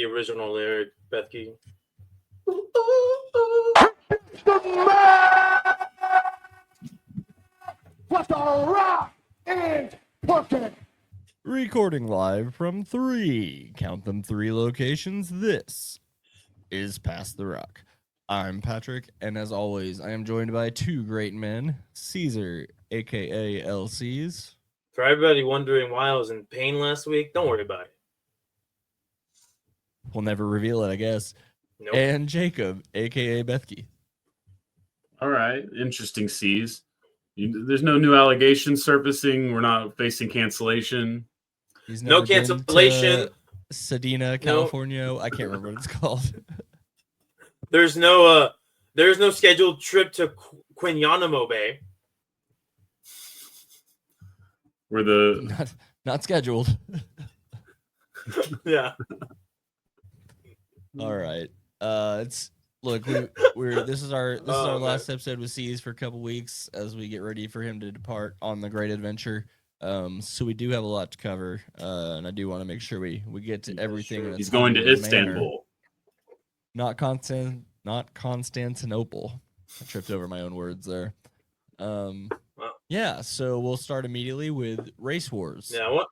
the original lyric, Bethke. What's a rock and pumpkin? Recording live from 3 locations. This is Past the Rock. I'm Patrick, and as always, I am joined by 2 great men, Caesar, aka LCs. For everybody wondering why I was in pain last week, don't worry about it. We'll never reveal it, I guess. Nope. And Jacob, aka Bethke. All right, interesting, Ceez. There's no new allegations surfacing. We're not facing cancellation. He's No never been cancellation. to Sedina, California. I can't remember what it's called. There's no scheduled trip to Quinyanamo Bay. Where the not scheduled. Yeah. All right. This is our last episode with Ceez for a couple weeks as we get ready for him to depart on the great adventure. So we do have a lot to cover, and I do want to make sure we get to everything. Sure. He's going to Istanbul, not Constantinople. I tripped over my own words there. Yeah. So we'll start immediately with race wars. Yeah. What?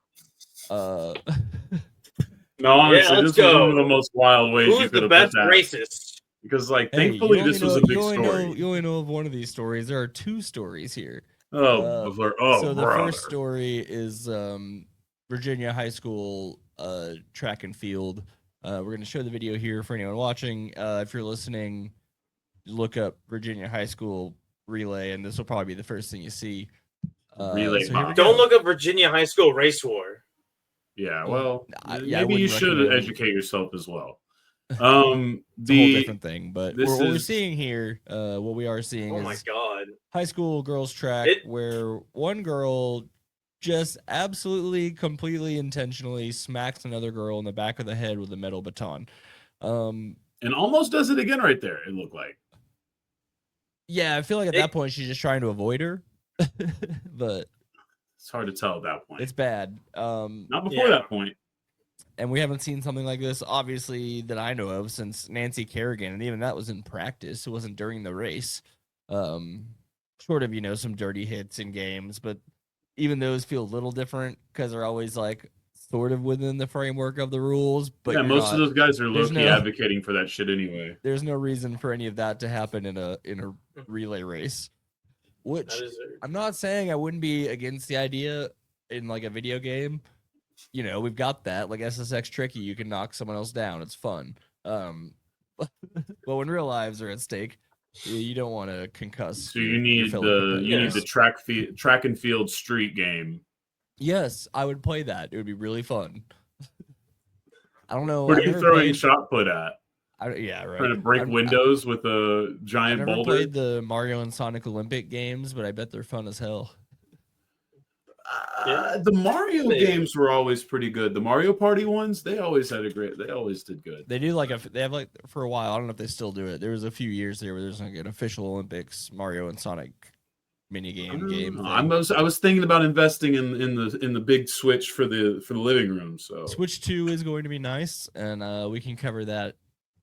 No, honestly, let's this was go. one of the most wild ways you Who's could the have best put that. racist? Because, thankfully, this was a big story. You only know of one of these stories. There are 2 stories here. So the first story is Virginia High School track and field. We're going to show the video here for anyone watching. If you're listening, look up Virginia High School relay, and this will probably be the first thing you see. Relay. Don't look up Virginia High School race war. Yeah, well, yeah, maybe you should educate yourself as well. It's a whole different thing, but what we're seeing here, what we are seeing is high school girls track where one girl just absolutely, completely, intentionally smacks another girl in the back of the head with a metal baton. And almost does it again right there, it looked like. Yeah, I feel like at that point she's just trying to avoid her. But it's hard to tell at that point. It's bad. Not before that point. And we haven't seen something like this, obviously, that I know of since Nancy Kerrigan, and even that was in practice. It wasn't during the race. Short of, some dirty hits in games, but even those feel a little different because they're always sort of within the framework of the rules. But yeah, most of those guys are low-key advocating for that shit anyway. There's no reason for any of that to happen in a relay race. Which I'm not saying I wouldn't be against the idea in a video game. We've got that SSX Tricky. You can knock someone else down. It's fun. But when real lives are at stake, you don't want to concuss. So you need the track and field street game. Yes, I would play that. It would be really fun. I don't know. What are you throwing shot put at? Yeah, right. Trying to break windows with a giant boulder. I never played the Mario and Sonic Olympic games, but I bet they're fun as hell. The Mario games were always pretty good. The Mario Party ones, they always did good. They do they have for a while. I don't know if they still do it. There was a few years there where there's an official Olympics Mario and Sonic mini game. I was thinking about investing in the big Switch for the living room. So Switch 2 is going to be nice, and we can cover that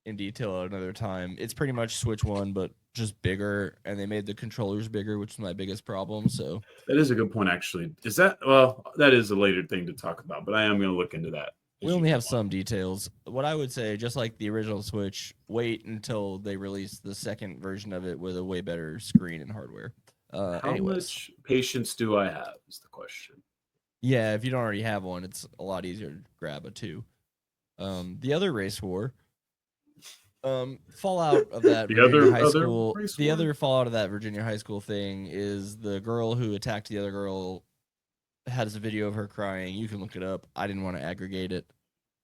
in detail at another time. It's pretty much Switch 1, but just bigger, and they made the controllers bigger, which is my biggest problem. So that is a good point, actually. That is a later thing to talk about, but I am going to look into that. We only have some details. What I would say, just like the original Switch, wait until they release the second version of it with a way better screen and hardware. How much patience do I have is the question. Yeah, if you don't already have one, it's a lot easier to grab a 2. The other race war, fallout of that the other fallout of that Virginia high school thing is the girl who attacked the other girl has a video of her crying. You can look it up. I didn't want to aggregate it.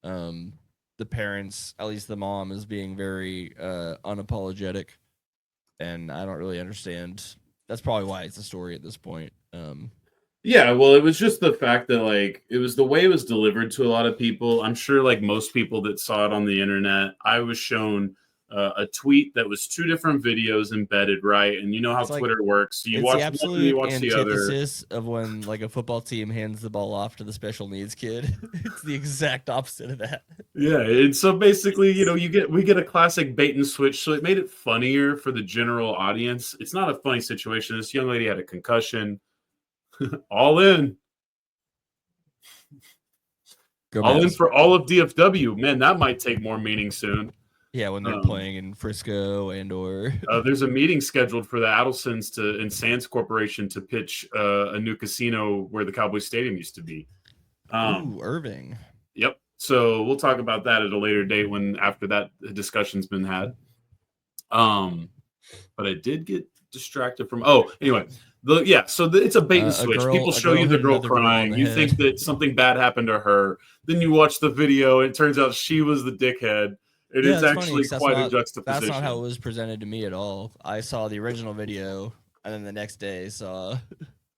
The parents, at least the mom, is being very unapologetic, and I don't really understand. That's probably why it's a story at this point. Yeah, well, it was just the fact that it was the way it was delivered to a lot of people. I'm sure most people that saw it on the internet, I was shown a tweet that was 2 different videos embedded, right? And you know how It's like- Twitter works. So you It's watch the one, absolute you watch the other. antithesis of when like a football team hands the ball off to the special needs kid. It's the exact opposite of that. Yeah, and so basically, we get a classic bait and switch. So it made it funnier for the general audience. It's not a funny situation. This young lady had a concussion. All in. Go All in Mavs. for all of DFW. Man, that might take more meaning soon. Yeah, when they're playing in Frisco and or There's a meeting scheduled for the Adelsons and Sands Corporation to pitch a new casino where the Cowboys Stadium used to be. Irving. Yep. So we'll talk about that at a later date after that discussion's been had. But I did get distracted from. Oh, anyway. It's a bait and switch. People show you the girl crying. You think that something bad happened to her. Then you watch the video. And it turns out she was the dickhead. It's actually quite a juxtaposition. That's not how it was presented to me at all. I saw the original video, and then the next day saw.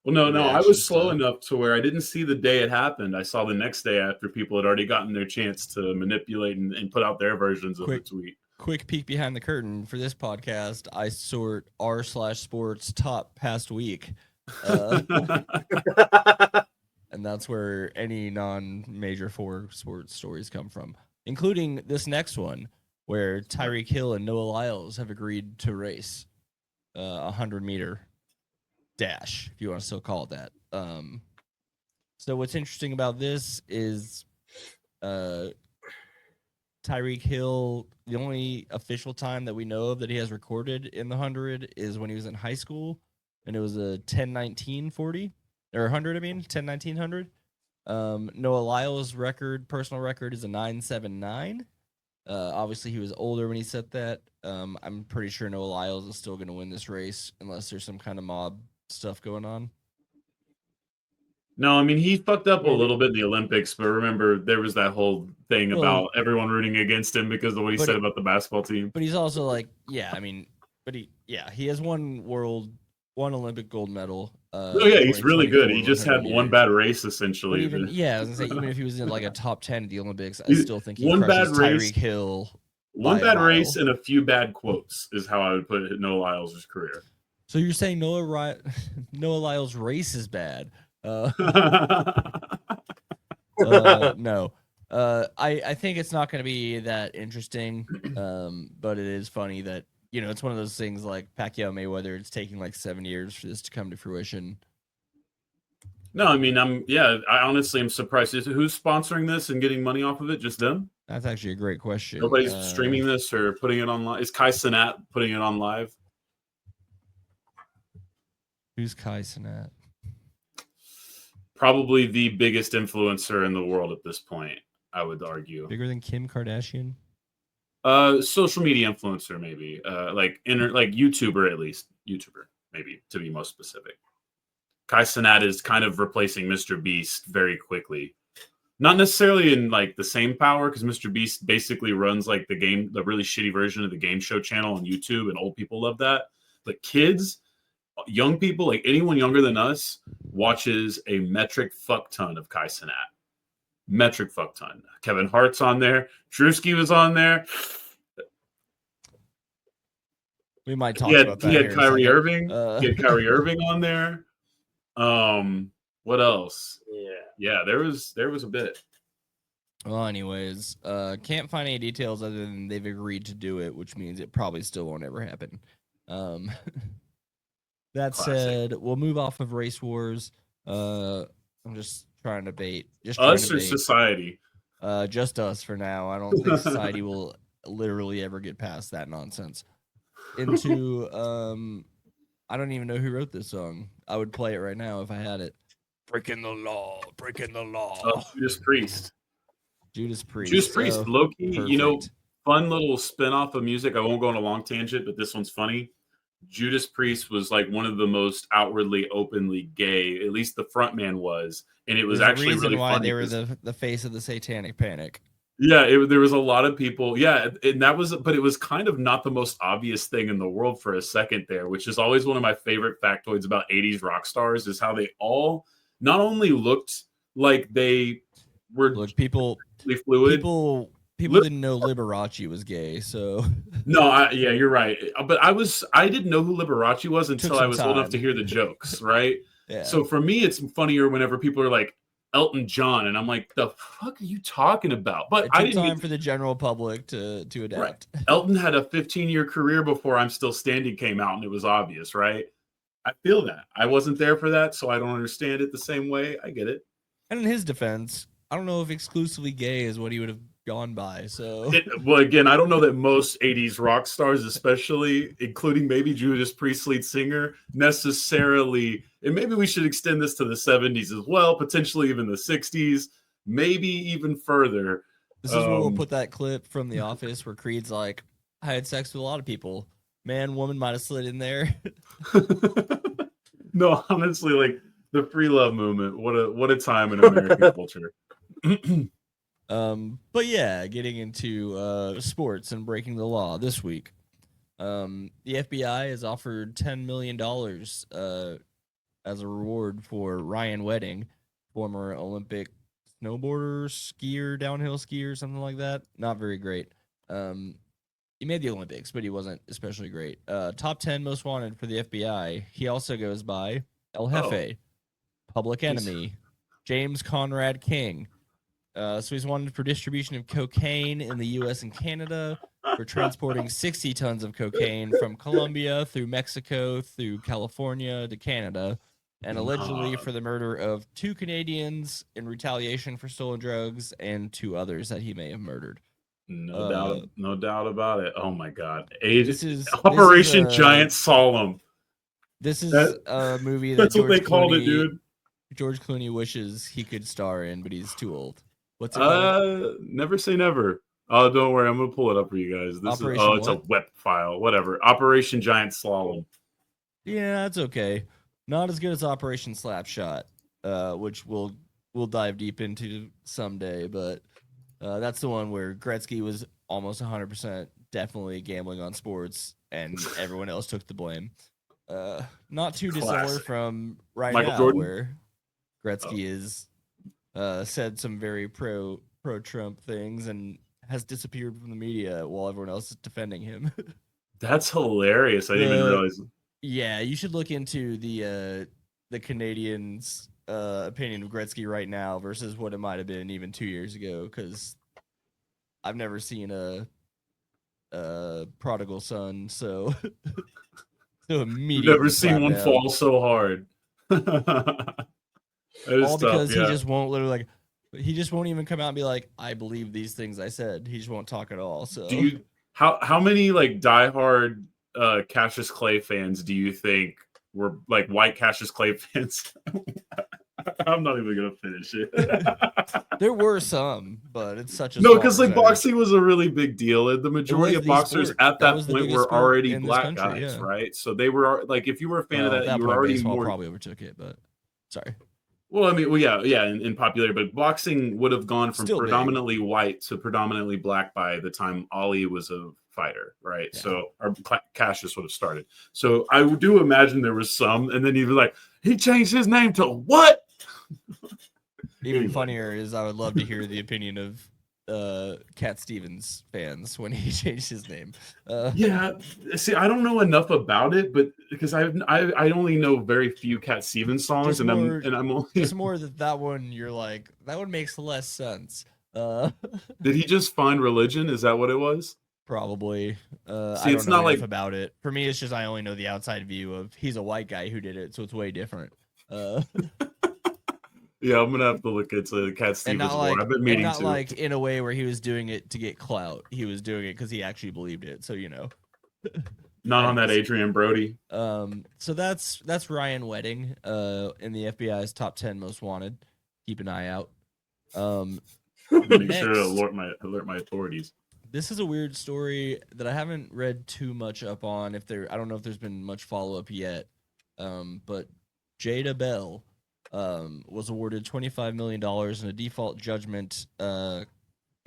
Well, no, I was slow enough to where I didn't see the day it happened. I saw the next day after people had already gotten their chance to manipulate and put out their versions of the tweet. Quick peek behind the curtain for this podcast. I sort r/sports top past week. And that's where any non-major 4 sports stories come from, including this next one where Tyreek Hill and Noah Lyles have agreed to race a 100-meter dash, if you want to still call it that. So what's interesting about this is Tyreek Hill, the only official time that we know of that he has recorded in the 100 is when he was in high school, and it was a 10:19:40 or 100. I mean 10:19:100. Noah Lyles' personal record is a 9:79. Obviously, he was older when he set that. I'm pretty sure Noah Lyles is still going to win this race unless there's some kind of mob stuff going on. No, I mean, he fucked up a little bit in the Olympics, but remember, there was that whole thing about everyone rooting against him because of what he said about the basketball team. But he's also like, he has one Olympic gold medal. He's really good. He just had one bad race, essentially. I was gonna say, even if he was in like a top 10 at the Olympics, I still think he one crushes bad race, Tyreek Hill. One bad race and a few bad quotes is how I would put Noah Lyles' career. So you're saying Noah Lyles' race is bad? No. I think it's not going to be that interesting, but it is funny that, it's one of those things like Pacquiao Mayweather. It's taking like 7 years for this to come to fruition. No, I mean, I honestly am surprised. Who's sponsoring this and getting money off of it? Just them? That's actually a great question. Nobody's streaming this or putting it online. Is Kai Cenat putting it on live? Who's Kai Cenat? Probably the biggest influencer in the world at this point, I would argue. Bigger than Kim Kardashian? Social media influencer, maybe. Like YouTuber, at least. YouTuber, maybe, to be most specific. Kai Cenat is kind of replacing Mr. Beast very quickly. Not necessarily in like the same power, because Mr. Beast basically runs like the really shitty version of the game show channel on YouTube, and old people love that. But kids, young people, like anyone younger than us, watches a metric fuck ton of Kai Cenat. Metric fuck ton. Kevin Hart's on there. Drewski was on there. We might talk about that. He had Kyrie Irving. He had Kyrie Irving on there. What else? Yeah, there was a bit. Well, anyways, can't find any details other than they've agreed to do it, which means it probably still won't ever happen. That said, we'll move off of race wars. I'm just trying to bait. Us or society? Just us for now. I don't think society will literally ever get past that nonsense. Into I don't even know who wrote this song. I would play it right now if I had it. Breaking the law. Oh, Judas Priest. Judas Priest, low-key, perfect. Fun little spin-off of music. I won't go on a long tangent, but this one's funny. Judas Priest was like one of the most outwardly, openly gay, at least the front man was. And it was actually really why funny. They were the face of the Satanic Panic. Yeah, there was a lot of people. Yeah, and but it was kind of not the most obvious thing in the world for a second there, which is always one of my favorite factoids about 80s rock stars is how they all not only looked like they were people fluid. people didn't know Liberace was gay, so No, yeah, you're right. But I didn't know who Liberace was until I was old enough to hear the jokes, right? Yeah. So for me, it's funnier whenever people are like Elton John, and I'm like, the fuck are you talking about? But it I took didn't time for the general public to adapt. Right. Elton had a 15-year career before I'm Still Standing came out, and it was obvious, right? I feel that. I wasn't there for that, so I don't understand it the same way. I get it. And in his defense, I don't know if exclusively gay is what he would have gone by. So, Well, again, I don't know that most 80s rock stars, especially including maybe Judas Priest lead singer, necessarily, and maybe we should extend this to the 70s as well, potentially even the 60s, maybe even further. This is where we'll put that clip from The Office where Creed's like, I had sex with a lot of people. Man, woman might have slid in there. No, honestly, like the free love movement. What a time in American culture. But yeah, getting into sports and breaking the law this week. The FBI has offered $10 million as a reward for Ryan Wedding, former Olympic snowboarder, skier, downhill skier, something like that. Not very great. He made the Olympics, but he wasn't especially great. Top 10 most wanted for the FBI. He also goes by El Jefe, Public Enemy, James Conrad King. So he's wanted for distribution of cocaine in the U.S. and Canada, for transporting 60 tons of cocaine from Colombia through Mexico through California to Canada, and allegedly for the murder of 2 Canadians in retaliation for stolen drugs and 2 others that he may have murdered. No doubt about it. Oh my God! Operation Giant Solemn. This is a movie that That's what they called it, dude. George Clooney wishes he could star in, but he's too old. What's it called? Never say never. Oh, don't worry. I'm going to pull it up for you guys. It's a web file. Whatever. Operation Giant Slalom. Yeah, that's okay. Not as good as Operation Slapshot, which we'll dive deep into someday. But that's the one where Gretzky was almost 100% definitely gambling on sports, and everyone else took the blame. Not too dissimilar from Michael now, Jordan, where Gretzky is said some very pro-Trump things and has disappeared from the media while everyone else is defending him. That's hilarious. I didn't even realize. Yeah, you should look into the Canadians' opinion of Gretzky right now versus what it might have been even 2 years ago, because I've never seen a prodigal son so immediately. Never seen one fall so hard. All because he just won't he just won't even come out and be like, I believe these things I said. He just won't talk at all. So how many like diehard Cassius Clay fans do you think were like white Cassius Clay fans? I'm not even gonna finish it. There were some, but it's such a because like boxing was a really big deal, and the majority of boxers at that point were already black guys, right? So they were like, if you were a fan of that, you were already more. Probably overtook it, but sorry. Well, I mean, yeah, in popularity, but boxing would have gone from predominantly white to predominantly black by the time Ali was a fighter, right? Yeah. So our Cassius would have started. So I do imagine there was some, and then he was like, he changed his name to what? Even funnier is I would love to hear the opinion of Cat Stevens fans when he changed his name. Yeah, see, I don't know enough about it, but because I only know very few Cat Stevens songs, I'm only just more that one. You're like, that one makes less sense. Did he just find religion? Is that what it was? Probably. I don't know enough about it. For me, it's just I only know the outside view of he's a white guy who did it, so it's way different. Yeah, I'm gonna have to look into Cat Stevens more. I've been meaning to. Like in a way where he was doing it to get clout. He was doing it because he actually believed it. So Not on that Adrian Brody. So that's Ryan Wedding. In the FBI's top 10 most wanted. Keep an eye out. Make sure to alert my authorities. This is a weird story that I haven't read too much up on. I don't know if there's been much follow up yet. But Jada Bell was awarded $25 million in a default judgment in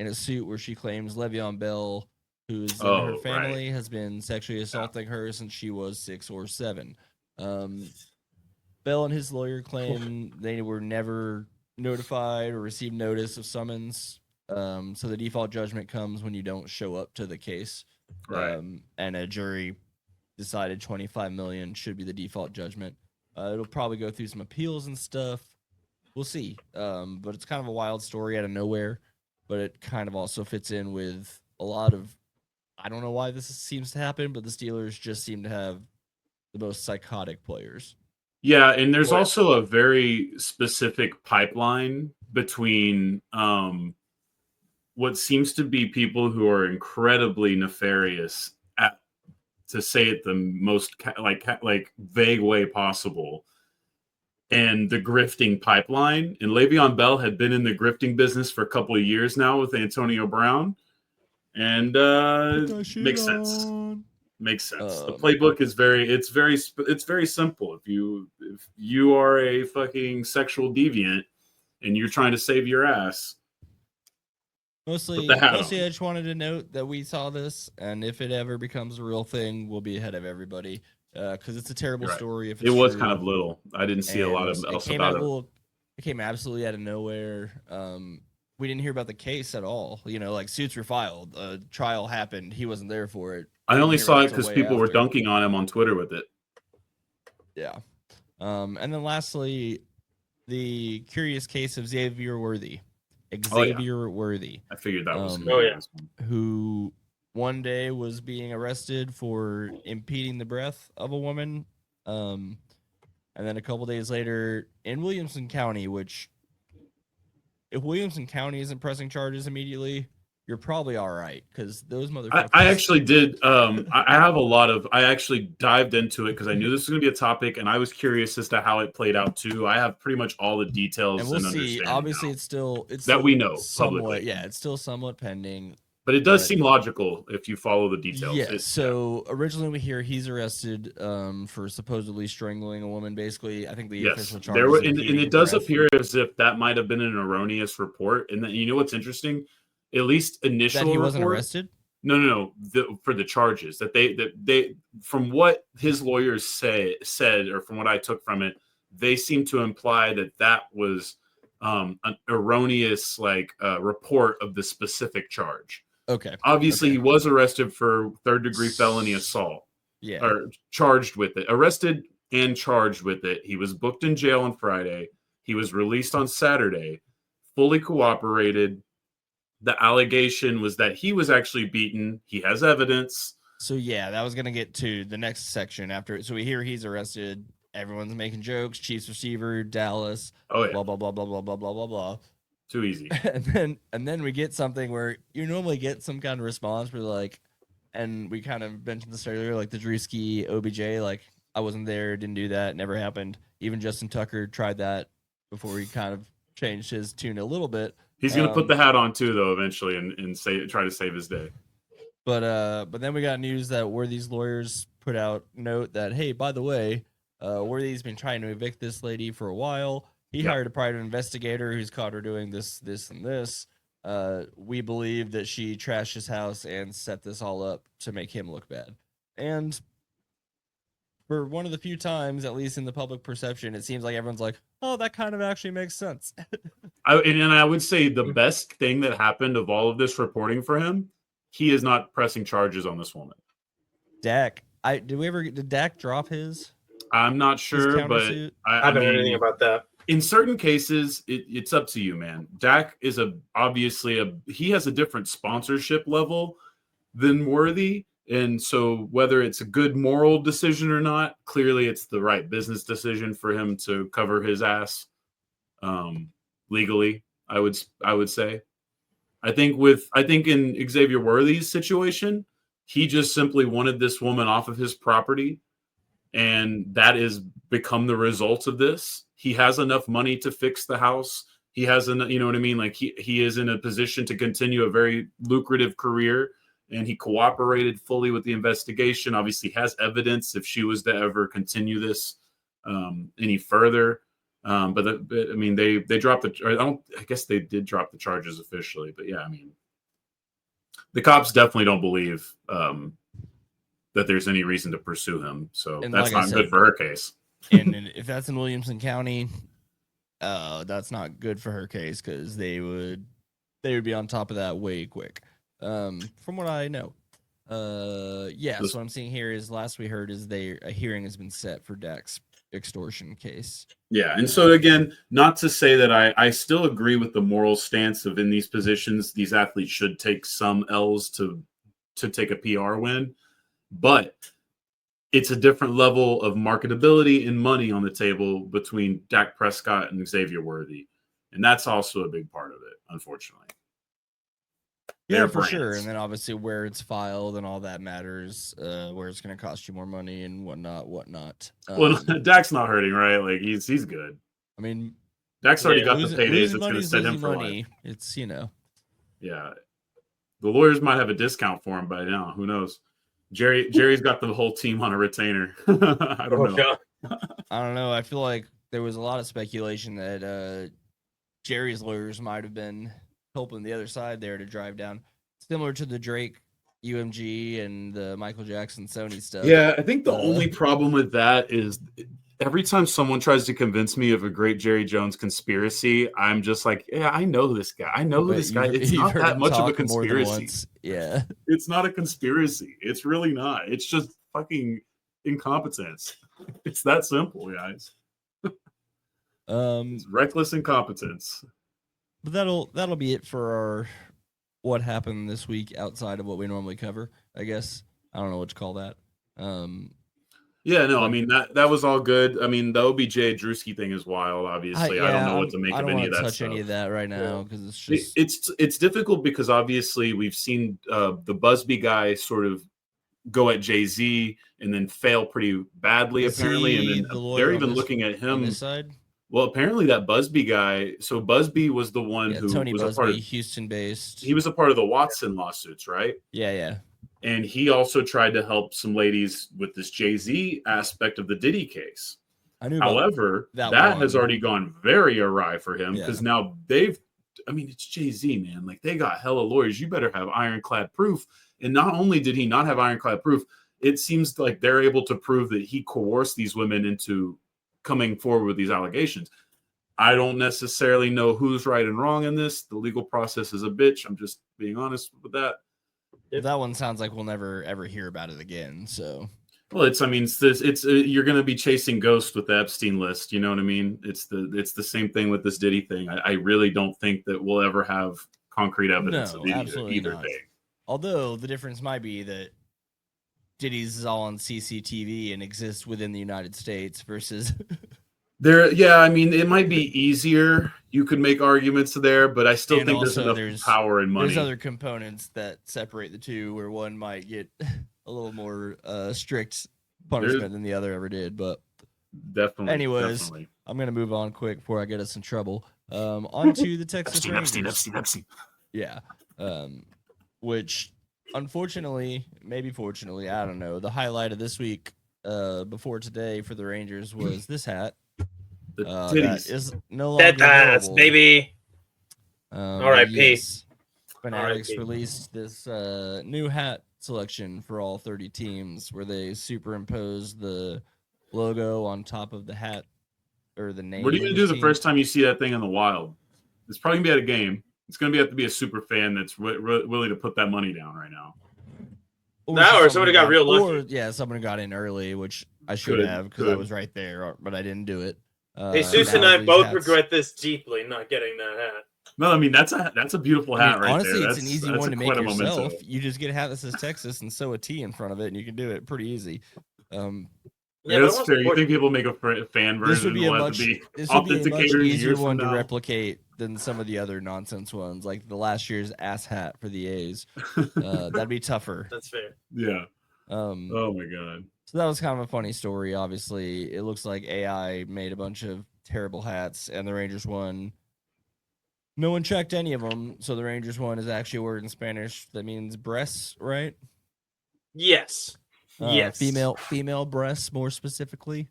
a suit where she claims LeVeon Bell, who's in her family, has been sexually assaulting her since she was 6 or 7. Bell and his lawyer claim they were never notified or received notice of summons So the default judgment comes when you don't show up to the case. Right. And a jury decided 25 million should be the default judgment. It'll probably go through some appeals and stuff. We'll see. But it's kind of a wild story out of nowhere, but it kind of also fits in with a lot of, I don't know why this seems to happen, but the Steelers just seem to have the most psychotic players. Yeah, and there's also a very specific pipeline between what seems to be people who are incredibly nefarious at, to say it the most like vague way possible, and the grifting pipeline. And Le'Veon Bell had been in the grifting business for a couple of years now with Antonio Brown, and makes sense. Makes sense. The playbook is very simple. If you are a fucking sexual deviant and you're trying to save your ass, mostly I just wanted to note that we saw this, and if it ever becomes a real thing, we'll be ahead of everybody because it's a terrible story. If it's it was true. kind of little, I didn't see a lot of else about it. It came absolutely out of nowhere. We didn't hear about the case at all. Like suits were filed, a trial happened. He wasn't there for it. I only saw it because people were dunking on him on Twitter with it. Yeah. And then lastly, the curious case of Xavier Worthy. Worthy. I figured that was who one day was being arrested for impeding the breath of a woman. And then a couple days later in Williamson County, which if Williamson County isn't pressing charges immediately, you're probably all right, because those motherfuckers. I actually did. I actually dived into it because I knew this was going to be a topic, and I was curious as to how it played out too. I have pretty much all the details, and we'll see. Obviously, it's still we know somewhat publicly. Yeah, it's still somewhat pending. But it does seem logical if you follow the details. Yeah. So originally we hear he's arrested for supposedly strangling a woman. Basically, I think the official charge. And it does appear as if that might have been an erroneous report. And then you know what's interesting? At least initial that he wasn't arrested. No. For the charges that they from what his lawyers said, or from what I took from it, they seem to imply that was an erroneous report of the specific charge. Okay. Obviously, he was arrested for third-degree felony assault. Yeah. Or charged with it. Arrested and charged with it. He was booked in jail on Friday. He was released on Saturday. Fully cooperated. The allegation was that he was actually beaten. He has evidence. So yeah, that was gonna get to the next section after. So we hear he's arrested. Everyone's making jokes. Chiefs receiver, Dallas. Oh yeah. Blah blah blah blah blah blah blah blah blah. Too easy. And then we get something where you normally get some kind of response where like, and we kind of mentioned this earlier, like the Drewski OBJ, like I wasn't there, didn't do that, never happened. Even Justin Tucker tried that before he kind of changed his tune a little bit. He's gonna put the hat on too, though, eventually, and try to save his day. But then we got news that Worthy's lawyers put out note that, hey, by the way, Worthy's been trying to evict this lady for a while. He hired a private investigator who's caught her doing this, and this. We believe that she trashed his house and set this all up to make him look bad. And for one of the few times, at least in the public perception, it seems like everyone's like, oh, that kind of actually makes sense. I would say the best thing that happened of all of this reporting for him, he is not pressing charges on this woman. Dak, did Dak drop his? I'm not sure, but I haven't heard anything about that. In certain cases, it's up to you, man. Dak is he has a different sponsorship level than Worthy. And so whether it's a good moral decision or not, clearly it's the right business decision for him to cover his ass legally, I would say. I think in Xavier Worthy's situation, he just simply wanted this woman off of his property, and that has become the result of this. He has enough money to fix the house. He has you know what I mean? Like he is in a position to continue a very lucrative career, and he cooperated fully with the investigation. Obviously has evidence if she was to ever continue this any further. But I mean, they dropped I guess they did drop the charges officially, but yeah, I mean, the cops definitely don't believe that there's any reason to pursue him. So that's not good for her case. And if that's in Williamson County, that's not good for her case, because they would they would be on top of that way quick. From what I know. Yeah, so what I'm seeing here is last we heard is a hearing has been set for Dak's extortion case. Yeah, and so again, not to say that I still agree with the moral stance of in these positions, these athletes should take some L's to take a PR win, but it's a different level of marketability and money on the table between Dak Prescott and Xavier Worthy, and that's also a big part of it, unfortunately. Yeah, for sure. And then obviously where it's filed and all that matters, where it's going to cost you more money and whatnot. Well, Dak's not hurting, right? Like he's good. I mean, Dak's already got the paydays that's going to set him for money. life. It's, Yeah. The lawyers might have a discount for him by now. Who knows? Jerry's got the whole team on a retainer. I don't know. I don't know. I feel like there was a lot of speculation that Jerry's lawyers might have been helping the other side there to drive down, similar to the Drake UMG and the Michael Jackson Sony stuff. Yeah, I think the only problem with that is every time someone tries to convince me of a great Jerry Jones conspiracy, I'm just like, yeah, I know this guy. I know who this guy. It's not that much of a conspiracy. Yeah, it's not a conspiracy. It's really not. It's just fucking incompetence. It's that simple, guys. It's reckless incompetence. But that'll be it for our what happened this week outside of what we normally cover, I guess. I don't know what to call that. Yeah, no, I mean that was all good. I mean the OBJ Drewski thing is wild. Obviously, I don't know what to make of any of that. Touch any of that right now because it's just it's difficult because obviously we've seen the Busby guy sort of go at Jay-Z and then fail pretty badly apparently, and then they're even looking at him. On this side? Well, apparently that Busby guy. So Busby was the one who Tony was Busby, a part of Houston-based. He was a part of the Watson lawsuits, right? Yeah. And he also tried to help some ladies with this Jay-Z aspect of the Diddy case. However, that has already gone very awry for him because now it's Jay-Z, man. Like they got hella lawyers. You better have ironclad proof. And not only did he not have ironclad proof, it seems like they're able to prove that he coerced these women into coming forward with these allegations. I don't necessarily know who's right and wrong in this. The legal process is a bitch. I'm just being honest with that. That one sounds like we'll never ever hear about it again. So, well, you're going to be chasing ghosts with the Epstein list. You know what I mean? It's the same thing with this Diddy thing. I really don't think that we'll ever have concrete evidence of either thing. Although the difference might be that Diddy's is all on CCTV and exists within the United States versus it might be easier. You could make arguments there, but I still think there's enough power and money. There's other components that separate the two where one might get a little more strict punishment than the other ever did. But definitely. I'm going to move on quick before I get us in trouble. On to the Texas Rangers. Epstein. Yeah. Which unfortunately, maybe fortunately, I don't know. The highlight of this week before today for the Rangers was this hat. The titties. That is no longer Tetas, available. Baby. R.I.P. Yes. Fanatics released this new hat selection for all 30 teams where they superimpose the logo on top of the hat or the name. What are you going to do the first time you see that thing in the wild? It's probably going to be at a game. It's going to have to be a super fan that's willing to put that money down right now. Or somebody got real lucky. Or, someone got in early, which I should have because I was right there, but I didn't do it. Jesus and I both regret this deeply, not getting that hat. No, I mean that's a beautiful hat right honestly, there. Honestly, it's an easy one to make yourself. You just get a hat that says Texas and sew a T in front of it, and you can do it pretty easy. That's fair. You think people make a fan version? This would be a much easier one to now? replicate than some of the other nonsense ones, like the last year's ass hat for the A's. That'd be tougher. That's fair. Yeah. Oh my god. So that was kind of a funny story. Obviously, it looks like AI made a bunch of terrible hats, and the Rangers won. No one checked any of them, so the Rangers one is actually a word in Spanish that means breasts, right? Yes. Yes. Female breasts, more specifically.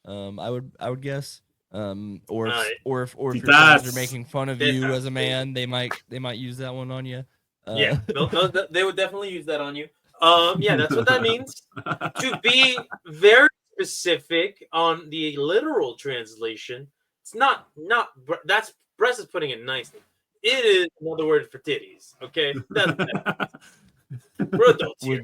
I would guess. Or if your friends are making fun of you as a man, they might use that one on you. Yeah, they would definitely use that on you. Yeah, that's what that means. To be very specific on the literal translation, it's not that's breast is putting it nicely. It is another word for titties. Okay, that's we're adults here.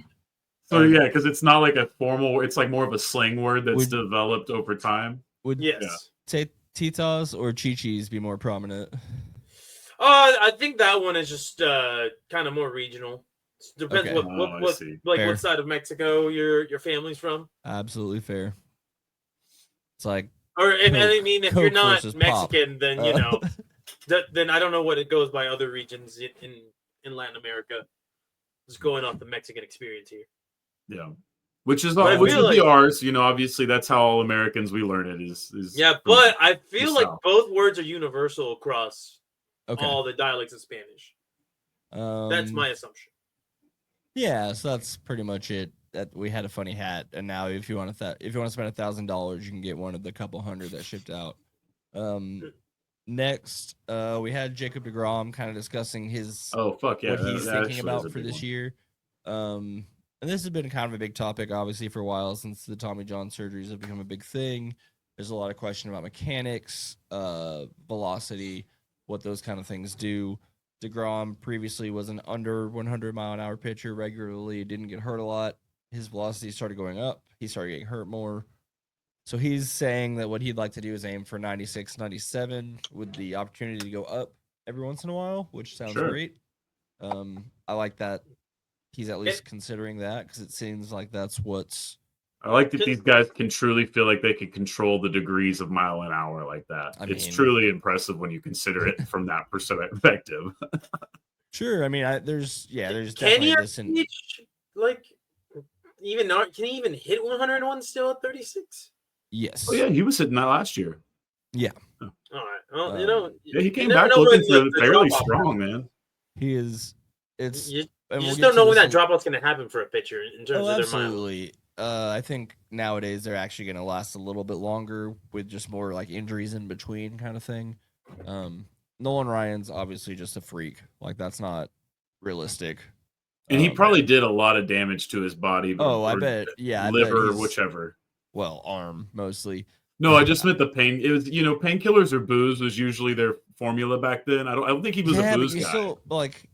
So yeah, because it's not like a formal. It's like more of a slang word that's developed over time. Would yes, Tetas or Chi-Chis be more prominent? I think that one is just kind of more regional. Depends Okay. what side of Mexico your family's from. Absolutely fair. It's like, or if you're not Mexican, pop. then then I don't know what it goes by other regions in Latin America. Just going off the Mexican experience here. Yeah, which would be ours. Obviously that's how all Americans we learn it is. Yeah, but I feel like both words are universal across all the dialects of Spanish. That's my assumption. Yeah, so that's pretty much it. That we had a funny hat, and now if you want to spend $1,000, you can get one of the couple hundred that shipped out. Next, we had Jacob DeGrom kind of discussing what he's thinking about for this year. And this has been kind of a big topic, obviously, for a while since the Tommy John surgeries have become a big thing. There's a lot of question about mechanics, velocity, what those kind of things do. DeGrom previously was an under 100-mile-an-hour pitcher regularly, didn't get hurt a lot. His velocity started going up. He started getting hurt more. So he's saying that what he'd like to do is aim for 96, 97 with the opportunity to go up every once in a while, which sounds great. I like that he's at least considering that because it seems like that's what's... I like that these guys can truly feel like they can control the degrees of mile an hour like that. It's truly impressive when you consider it from that perspective. Sure. I mean, there's can definitely this. Can he even hit 101 still at 36? Yes. Oh yeah, he was hitting that last year. Yeah. All right. Well, he came back looking fairly strong, man. He is. You just don't know when that dropout's going to happen for a pitcher in terms of their absolutely. I think nowadays they're actually going to last a little bit longer with just more like injuries in between kind of thing. Nolan Ryan's obviously just a freak. Like that's not realistic. And he probably did a lot of damage to his body. I bet. Yeah, liver, whichever. Well, arm mostly. No, I just meant the pain. It was painkillers or booze was usually their formula back then. I don't think he was a booze guy. Still, like,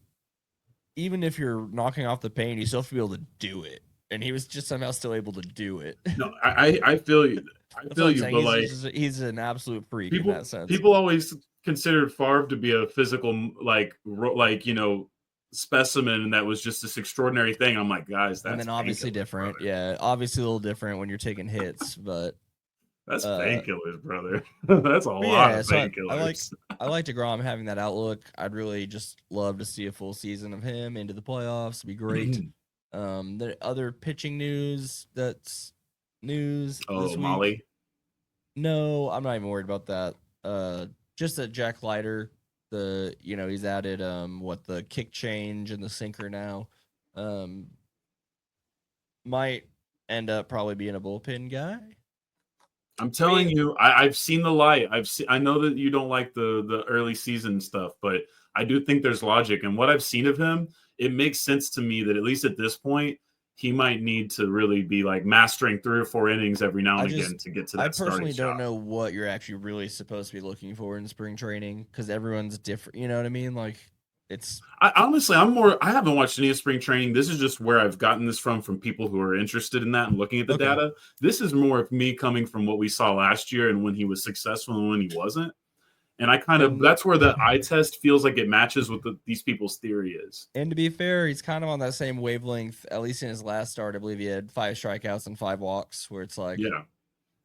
even if you're knocking off the pain, you still have to be able to do it. And he was just somehow still able to do it. No, I feel you. I feel you, but like he's an absolute freak in that sense. People always considered Favre to be a physical specimen, and that was just this extraordinary thing. I'm like, guys, that's and then obviously different. Brother. Yeah, obviously a little different when you're taking hits, but that's painkillers, brother. That's a lot of painkillers. I like DeGrom having that outlook. I'd really just love to see a full season of him into the playoffs. It'd be great. The other pitching news that's news. Oh, this week, Molly. No, I'm not even worried about that. Just that Jack Leiter, he's added the kick change and the sinker now. Might end up probably being a bullpen guy. I'm telling you, I've seen the light. I know that you don't like the early season stuff, but I do think there's logic. And what I've seen of him, it makes sense to me that at least at this point, he might need to really be like mastering 3 or 4 innings every now and again to get to that starting I personally don't shot. know what you're actually really supposed to be looking for in spring training because everyone's different. You know what I mean? Like I haven't watched any of spring training. This is just where I've gotten this from people who are interested in that and looking at the data. This is more of me coming from what we saw last year and when he was successful and when he wasn't. And that's where the eye test feels like it matches with these people's theory is. And to be fair, he's kind of on that same wavelength, at least in his last start. I believe he had 5 strikeouts and 5 walks, where it's like,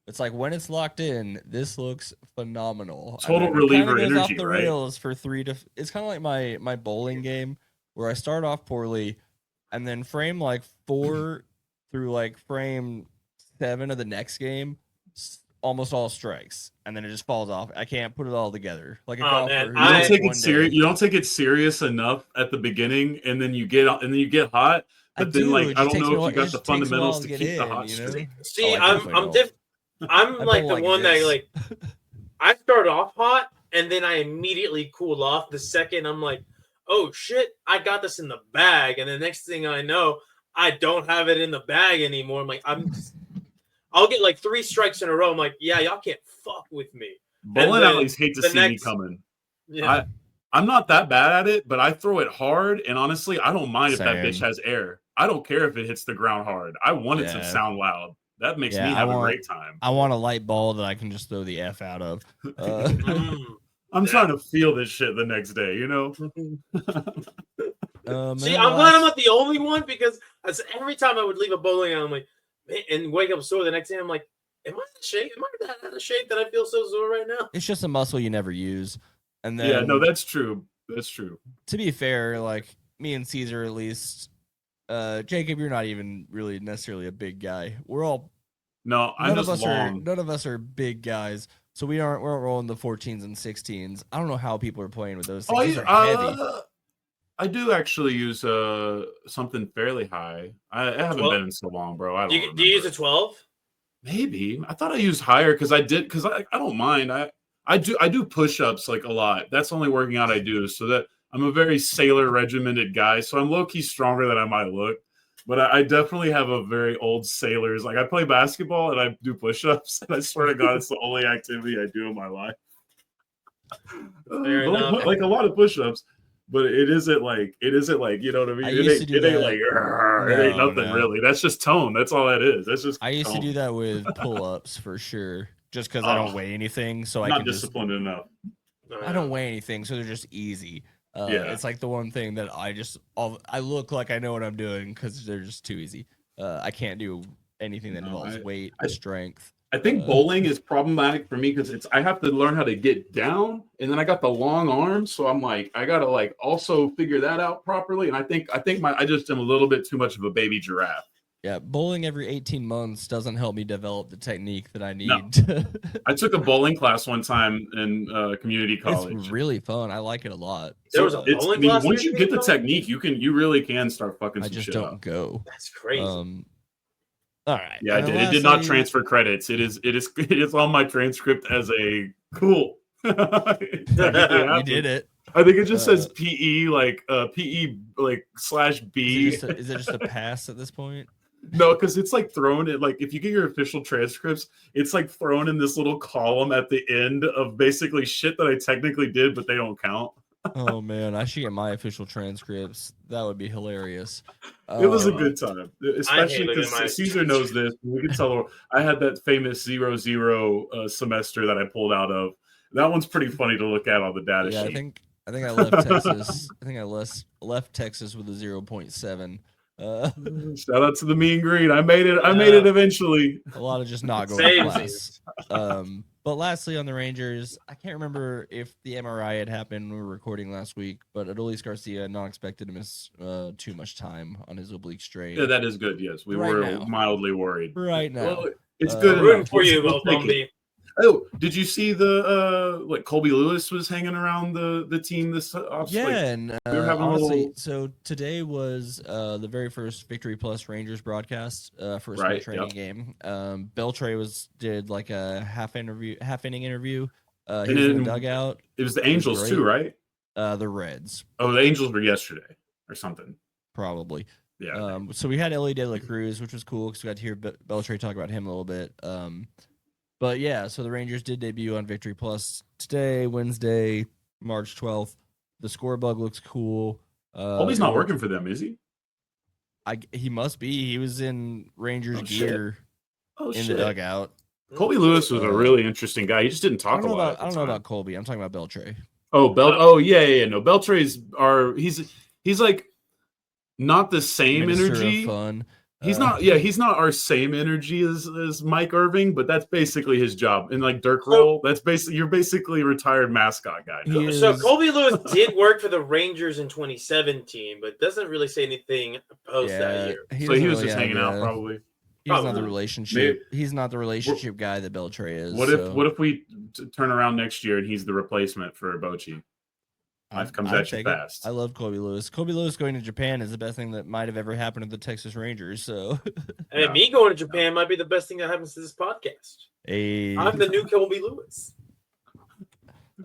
it's like when it's locked in, this looks phenomenal. Total reliever energy, off the rails for 3 to. It's kind of like my bowling game where I start off poorly, and then frame like 4 through like frame 7 of the next game, almost all strikes, and then it just falls off. I can't put it all together. Like a golfer, you don't take it serious. You don't take it serious enough at the beginning, and then you get hot. But then, I don't know if you got the fundamentals to keep the hot streak. See, I'm like the one that I start off hot, and then I immediately cool off. The second I'm like, oh shit, I got this in the bag, and the next thing I know, I don't have it in the bag anymore. I'm like, I'll get like 3 strikes in a row. I'm like, yeah, y'all can't fuck with me. Bowling alleys hate to see me coming. Yeah. I'm not that bad at it, but I throw it hard, and honestly, I don't mind if that bitch Same. has air. I don't care if it hits the ground hard. I want it to Yeah. sound loud. That makes me Yeah, have a great time. I want a light ball that I can just throw the F out of. I'm trying to feel this shit the next day, you know? See, I'm glad I'm not the only one, because every time I would leave a bowling alley, I'm like, and wake up sore the next day, I'm like, am I in shape? Am I that out of shape that I feel so sore right now? It's just a muscle you never use. And then, yeah, no, that's true. That's true. To be fair, like me and Caesar, at least, Jacob, you're not even really necessarily a big guy. We're all none of us are big guys, so we're not rolling the 14s and 16s. I don't know how people are playing with those things. Those are heavy. I do actually use something fairly high. I haven't 12? been in so long, bro. I don't remember. Do you use a 12? Maybe. I thought I used higher because I don't mind. I do push-ups like a lot. That's the only working out I do. So that I'm a very sailor regimented guy. So I'm low-key stronger than I might look. But I definitely have a very old sailor's. Like I play basketball and I do push-ups. And I swear to God, it's the only activity I do in my life. Like a lot of push-ups. But it isn't like, you know what I mean? It ain't nothing really. That's just tone. That's all that is. That's just I used tone. to do that with pull-ups for sure. Just because I don't weigh anything. So I'm not disciplined enough. I don't weigh anything, so they're just easy. It's like the one thing that I look like I know what I'm doing because they're just too easy. I can't do anything that involves weight or strength. I think bowling is problematic for me because I have to learn how to get down, and then I got the long arms, so I'm like I gotta like also figure that out properly. And I think I just am a little bit too much of a baby giraffe. Yeah, bowling every 18 months doesn't help me develop the technique that I need. No. I took a bowling class one time in community college. It's really fun. I like it a lot. There was a bowling class. Once you get the technique, you really can start fucking. I just don't go. That's crazy. All right. Yeah, it did not transfer credits. It is on my transcript as a cool. You did it. I think it just says PE like PE like /B. Is it just a pass at this point? No, because it's like thrown in, like if you get your official transcripts, it's like thrown in this little column at the end of basically shit that I technically did, but they don't count. Oh man, I should get my official transcripts. That would be hilarious. It was a good time, especially because Caesar knows this. We can tell her I had that famous 0-0 semester that I pulled out of. That one's pretty funny to look at on the data sheet. I think I left Texas. I think I left Texas with a 0.7. Shout out to the mean green. I made it eventually. A lot of just not going to class. But lastly, on the Rangers, I can't remember if the MRI had happened when we were recording last week, but Adolis Garcia not expected to miss too much time on his oblique strain. Yeah, that is good. Yes, we were mildly worried. Right now, well, it's good. Rooting for you, Bumby. Oh, did you see the Colby Lyles was hanging around the team this off? Yeah, like, and we were having honestly, so today was the very first Victory Plus Rangers broadcast for a spring training game. Beltre did like a half inning interview. He was in the dugout. It was the Angels too, right? The Reds. Oh, the Angels were yesterday or something. Probably. Yeah. So we had Ellie De La Cruz, which was cool because we got to hear Beltre talk about him a little bit. But yeah, so the Rangers did debut on Victory Plus today, Wednesday, March 12th. The score bug looks cool. Colby's not working for them, is he? He must be. He was in Rangers gear in the dugout. Colby Lyles was a really interesting guy. He just didn't talk a lot. I don't know about Colby. I'm talking about Beltre. Oh, yeah. No, Beltre's he's like not the same Minister energy. Of fun. He's not our same energy as Mike Irving, but that's basically his job. In like Dirk role, you're basically a retired mascot guy. So Colby Lyles did work for the Rangers in 2017, but doesn't really say anything post that year. So he was just hanging out, probably. He's not the relationship. He's not the relationship guy that Beltre is. What if we turn around next year and he's the replacement for Bochy? Life comes at you fast. I love Colby Lyles. Colby Lyles going to Japan is the best thing that might have ever happened to the Texas Rangers. So, and me going to Japan might be the best thing that happens to this podcast. I'm the new Colby Lyles.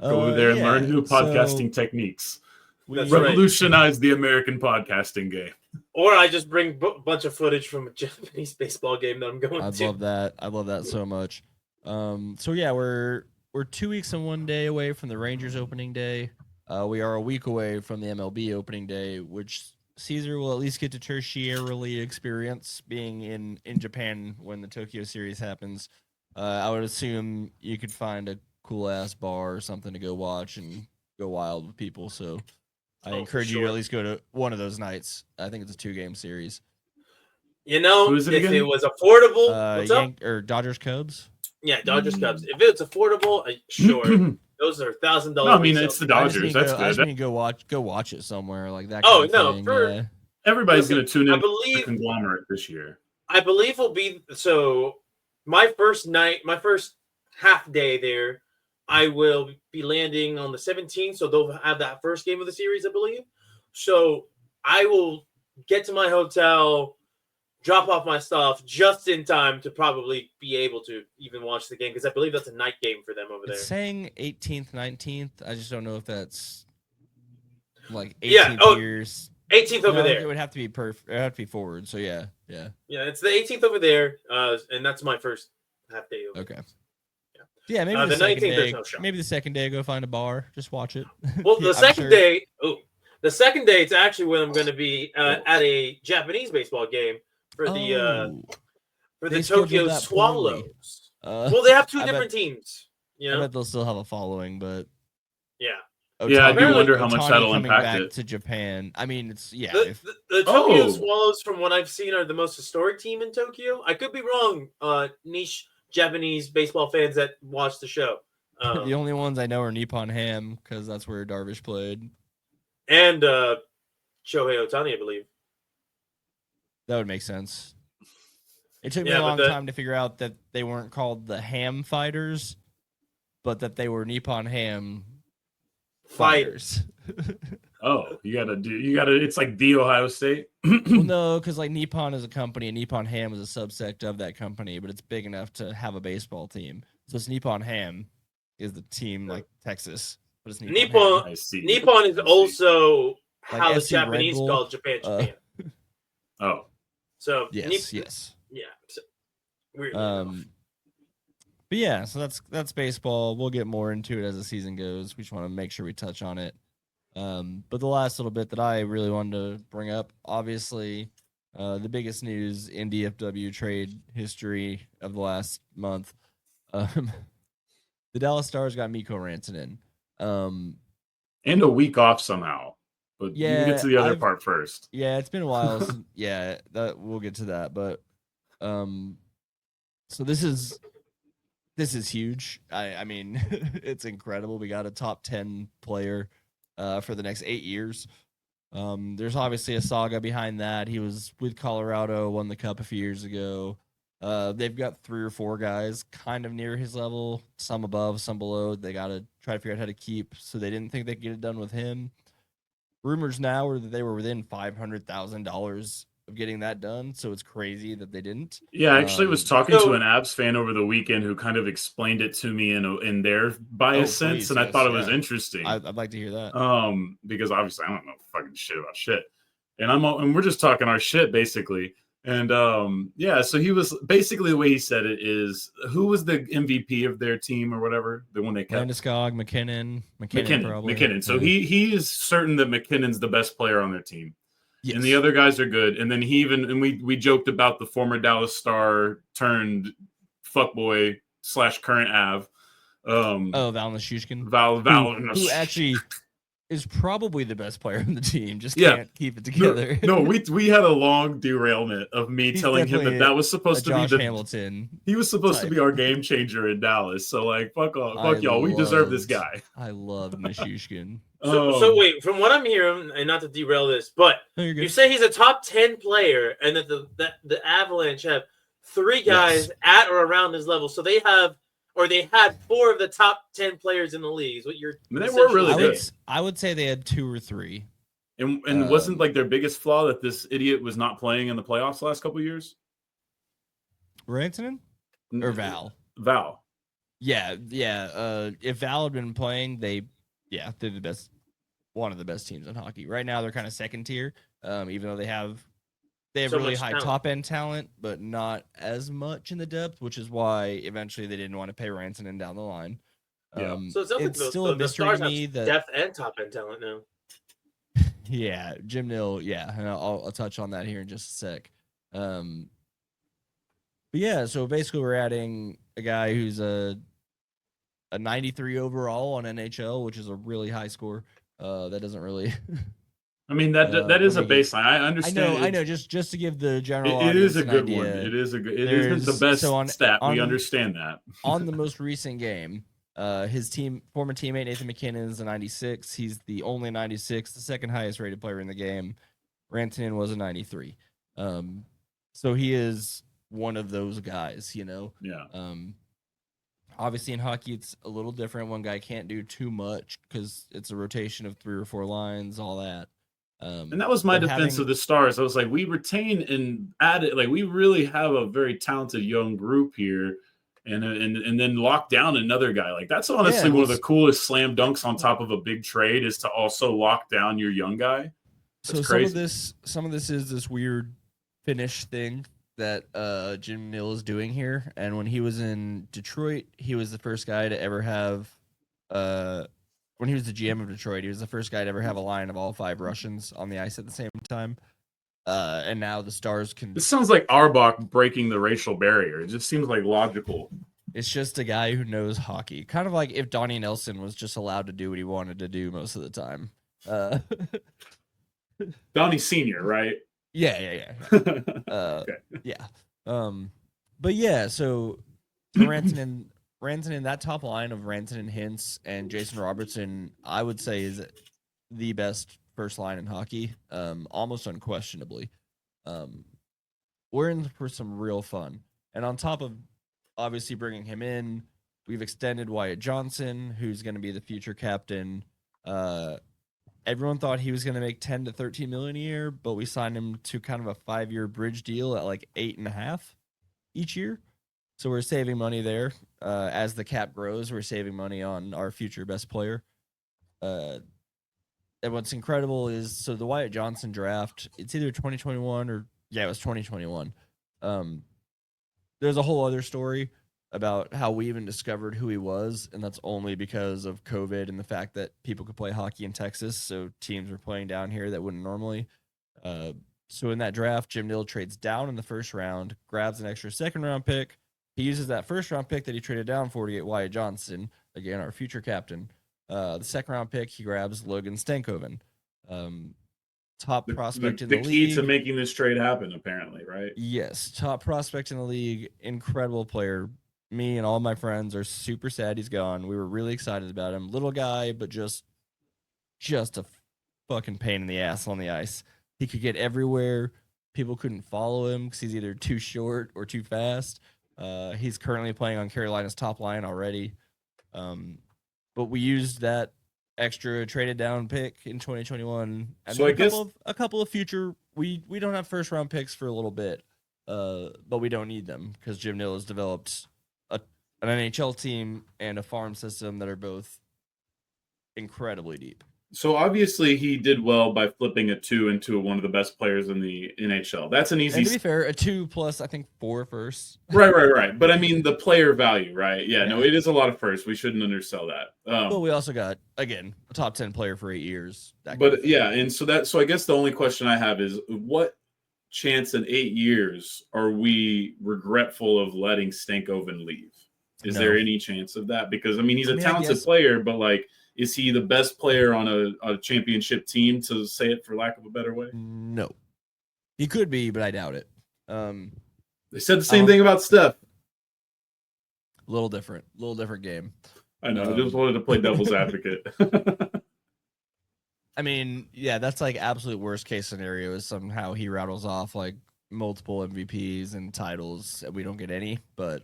Go over there and learn new podcasting techniques. Revolutionize the American podcasting game. Or I just bring a bunch of footage from a Japanese baseball game that I'm going to. I love that so much. So yeah, we're 2 weeks and 1 day away from the Rangers opening day. We are a week away from the MLB opening day, which Caesar will at least get to tertiarily experience being in Japan when the Tokyo series happens. I would assume you could find a cool ass bar or something to go watch and go wild with people. So I encourage you to at least go to one of those nights. I think it's a 2-game series. You know, if it was affordable, what's up? Or Dodgers Cubs. Yeah, Dodgers Cubs. If it's affordable, sure. Those are $1,000. No, I mean it's the Dodgers. That's good. I just mean go watch it somewhere like that. Oh no, thing. Everybody's going to tune in. I believe the conglomerate this year. I believe will be so. My first half day there, I will be landing on the 17th, so they'll have that first game of the series, I believe. So I will get to my hotel, drop off my stuff just in time to probably be able to even watch the game because I believe that's a night game for them over there. It's saying 18th, 19th. I just don't know if that's like 18th years. 18th over there. It would have to be It would have to be forward. So yeah. Yeah, it's the 18th over there, and that's my first half day over. Okay. Yeah, maybe the 19th. There's no show. Maybe the second day, go find a bar, just watch it. Well, the second day. The second day, it's actually when I'm going to be at a Japanese baseball game for the Tokyo Swallows. Well, they have two different teams. I bet they'll still have a following, but yeah. Yeah, I do wonder how much that'll impact back it. To Japan. I mean, it's the Tokyo Swallows, from what I've seen, are the most historic team in Tokyo. I could be wrong. Niche Japanese baseball fans that watch the show. The only ones I know are Nippon Ham because that's where Darvish played, and Shohei Ohtani, I believe. That would make sense. It took me a long time to figure out that they weren't called the Ham Fighters, but that they were Nippon Ham Fighters. You gotta. It's like the Ohio State. Well, no, because like Nippon is a company, and Nippon Ham is a subsect of that company, but it's big enough to have a baseball team. So it's Nippon Ham is the team like Texas, but it's Nippon. Nippon is also like how the Japanese call Japan. Oh, so yes. Yeah. So, weird. But yeah, so that's baseball. We'll get more into it as the season goes. We just want to make sure we touch on it. But the last little bit that I really wanted to bring up, obviously, the biggest news in DFW trade history of the last month. The Dallas Stars got Mikko Rantanen. And a week off somehow. But you can get to the other part first. Yeah, it's been a while. We'll get to that. But so this is huge. I mean, it's incredible. We got a top 10 player for the next 8 years. There's obviously a saga behind that. He was with Colorado, won the Cup a few years ago. They've got 3 or 4 guys kind of near his level, some above, some below. They got to try to figure out how to keep, so they didn't think they could get it done with him. Rumors now are that they were within $500,000 of getting that done, so it's crazy that they didn't. Yeah, I actually was talking to an Abs fan over the weekend who kind of explained it to me in their bias sense, and I thought it was interesting. I'd like to hear that. Because obviously I don't know fucking shit about shit, and we're just talking our shit basically. And so he was basically, the way he said it is, who was the MVP of their team or whatever, the one they kept? Landeskog, McKinnon. So he is certain that McKinnon's the best player on their team. Yes. And the other guys are good. And then we joked about the former Dallas Star turned fuckboy / current Av. Val Nichushkin. Val, who actually is probably the best player on the team. Just can't keep it together. No, we had a long derailment of me telling him that was supposed to be the Hamilton. He was supposed to be our game changer in Dallas. So like, fuck y'all. We deserve this guy. I love Nichushkin. So wait, from what I'm hearing, and not to derail this, but you say he's a top 10 player, and that the Avalanche have 3 guys at or around his level. So they had 4 of the top 10 players in the league. They were really good. I would say they had 2 or 3. And wasn't like their biggest flaw that this idiot was not playing in the playoffs the last couple of years? Rantanen or Val? Val. Yeah. If Val had been playing, they're the best, one of the best teams in hockey. Right now, they're kind of second tier, even though they have so really high top end talent, but not as much in the depth, which is why eventually they didn't want to pay Rantanen down the line. So it sounds like still a mystery Stars to me have that depth and top end talent now. Yeah, Jim Nill. Yeah, and I'll touch on that here in just a sec. But yeah, so basically we're adding a guy who's a 93 overall on NHL, which is a really high score. That doesn't really. I mean that is a baseline. I understand. I know. Just to give the general it audience is a an good idea, one. It is a good. It isn't the best stat. We understand that. On the most recent game, his former teammate Nathan McKinnon is a 96. He's the only 96, the second highest rated player in the game. Rantanen was a 93. So he is one of those guys, you know. Yeah. Obviously in hockey it's a little different. One guy can't do too much because it's a rotation of 3 or 4 lines, all that. And that was my defense of the Stars. I was like, we retain and added, like we really have a very talented young group here, and then lock down another guy. Like that's honestly one of the coolest slam dunks on top of a big trade is to also lock down your young guy. That's so crazy. some of this is this weird Finnish thing that Jim Nill is doing here. And when he was in Detroit, he was the first guy to ever have when he was the GM of Detroit, he was the first guy to ever have a line of all 5 Russians on the ice at the same time. And now the Stars can. This sounds like Arbach breaking the racial barrier. It just seems like logical. It's just a guy who knows hockey. Kind of like if Donnie Nelson was just allowed to do what he wanted to do most of the time. Donnie Sr., right? Yeah. Okay. Yeah. But yeah, so Rantanen, that top line of Rantanen, Hintz, and Jason Robertson, I would say is the best first line in hockey, almost unquestionably. We're in for some real fun. And on top of obviously bringing him in, we've extended Wyatt Johnson, who's going to be the future captain. Everyone thought he was going to make 10 to 13 million a year, but we signed him to kind of a 5-year bridge deal at like 8.5 each year. So we're saving money there. As the cap grows, we're saving money on our future best player. And what's incredible is, so the Wyatt Johnson draft, it's either 2021 or, it was 2021. There's a whole other story about how we even discovered who he was, and that's only because of COVID and the fact that people could play hockey in Texas, so teams were playing down here that wouldn't normally. So in that draft, Jim Nill trades down in the first round, grabs an extra second-round pick. He uses that first-round pick that he traded down for to get Wyatt Johnson, again, our future captain. The second-round pick, he grabs Logan Stankoven, top prospect in the league. The key to making this trade happen, apparently, right? Yes, top prospect in the league, incredible player. Me and all my friends are super sad he's gone. We were really excited about him. Little guy, but just a fucking pain in the ass on the ice. He could get everywhere. People couldn't follow him because he's either too short or too fast. He's currently playing on Carolina's top line already. But we used that extra traded down pick in 2021. And so a couple of future, we don't have first round picks for a little bit, but we don't need them because Jim Nill has developed an NHL team and a farm system that are both incredibly deep. So obviously he did well by flipping a 2 into one of the best players in the NHL. That's an easy. And to be fair, a 2 plus I think 4 firsts. Right. But I mean the player value, right? Yeah. No, it is a lot of firsts. We shouldn't undersell that. But we also got again a top 10 player for 8 years. But yeah, and so I guess the only question I have is what chance in 8 years are we regretful of letting Stankoven leave? Is there any chance of that? Because I mean he's a talented player, but like. Is he the best player on a championship team, to say it for lack of a better way? No. He could be, but I doubt it. They said the same thing about Steph. A little different game. I know. I just wanted to play devil's advocate. I mean, yeah, that's like absolute worst case scenario is somehow he rattles off like multiple MVPs and titles and we don't get any, but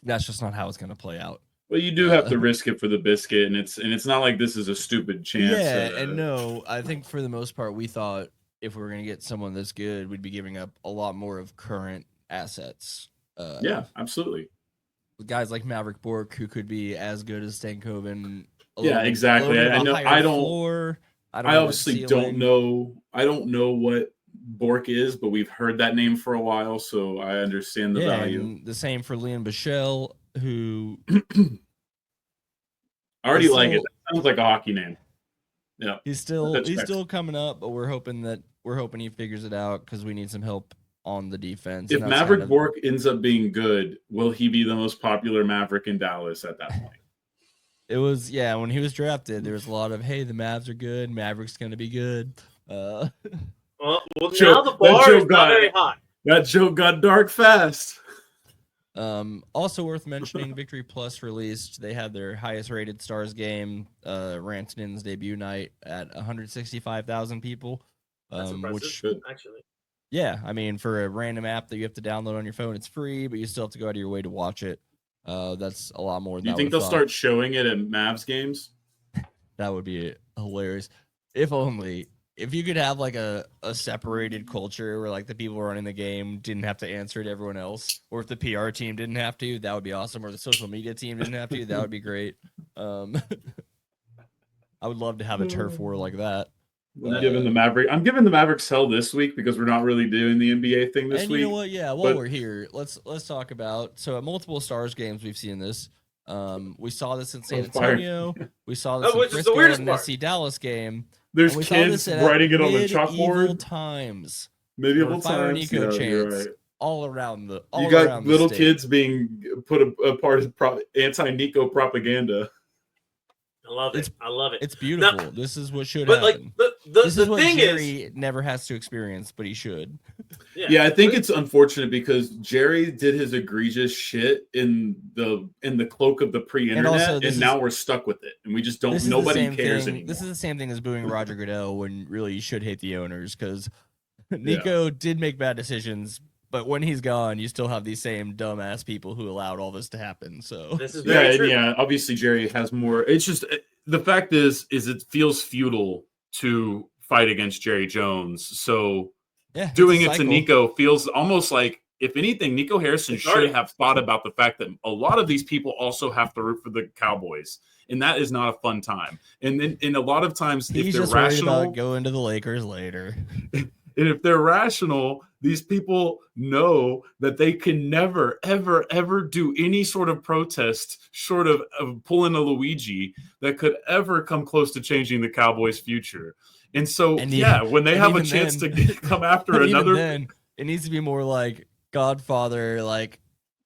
that's just not how it's going to play out. Well, you do have to risk it for the biscuit, and it's not like this is a stupid chance. Yeah, and no, I think for the most part, we thought if we were going to get someone this good, we'd be giving up a lot more of current assets. Yeah, absolutely. Guys like Maverick Bork, who could be as good as Stankoven. Yeah, exactly. I know. I obviously don't know. I don't know what Bork is, but we've heard that name for a while, so I understand the value. And the same for Liam Bichelle, who I already like it. That sounds like a hockey name. Yeah, he's still coming up, but we're hoping he figures it out because we need some help on the defense. If Maverick Bork ends up being good, will he be the most popular Maverick in Dallas at that point? It was, when he was drafted, there was a lot of, hey, the Mavs are good, Maverick's going to be good. Well, now the bar is not very high. That joke got dark fast. Also worth mentioning, Victory Plus released, they had their highest rated Stars game, Rantanen's debut night at 165,000 people. That's impressive, which actually. Yeah, I mean, for a random app that you have to download on your phone, it's free, but you still have to go out of your way to watch it. That's a lot more than Do you think they'll start showing it at Mavs games? That would be hilarious. If only. If you could have like a separated culture where like the people running the game didn't have to answer to everyone else, or if the PR team didn't have to, that would be awesome. Or the social media team didn't have to, that would be great. I would love to have a turf war like that. I'm giving the Mavericks hell this week because we're not really doing the NBA thing this week. And you know what? Yeah, while we're here, let's talk about. So at multiple Stars games, we've seen this. We saw this in San Antonio. We saw this in Frisco in the SC Dallas game. There's kids writing it on the chalkboard. Medieval times. Nico chants right. all around the. You got little kids being put a part of anti-Nico propaganda. I love it. I love it. It's beautiful. Now, this is what should happen. Like this is the what thing Jerry never has to experience, but he should. Yeah, I think it's unfortunate because Jerry did his egregious shit in the cloak of the pre-internet, and now we're stuck with it, and we just don't. Nobody cares anymore. This is the same thing as booing Roger Goodell when really you should hate the owners because Nico did make bad decisions. But when he's gone, you still have these same dumbass people who allowed all this to happen. So this is very true. Yeah. Obviously, Jerry has more. It's just the fact is it feels futile to fight against Jerry Jones. So doing it to Nico feels almost like, if anything, Nico Harrison should have thought about the fact that a lot of these people also have to root for the Cowboys, and that is not a fun time. And then, a lot of times, he's if they're just rational, about going to the Lakers later. And if they're rational, these people know that they can never, ever, ever do any sort of protest short of pulling a Luigi that could ever come close to changing the Cowboys' future. And so, when they have a chance to come after another... Then, it needs to be more like Godfather, like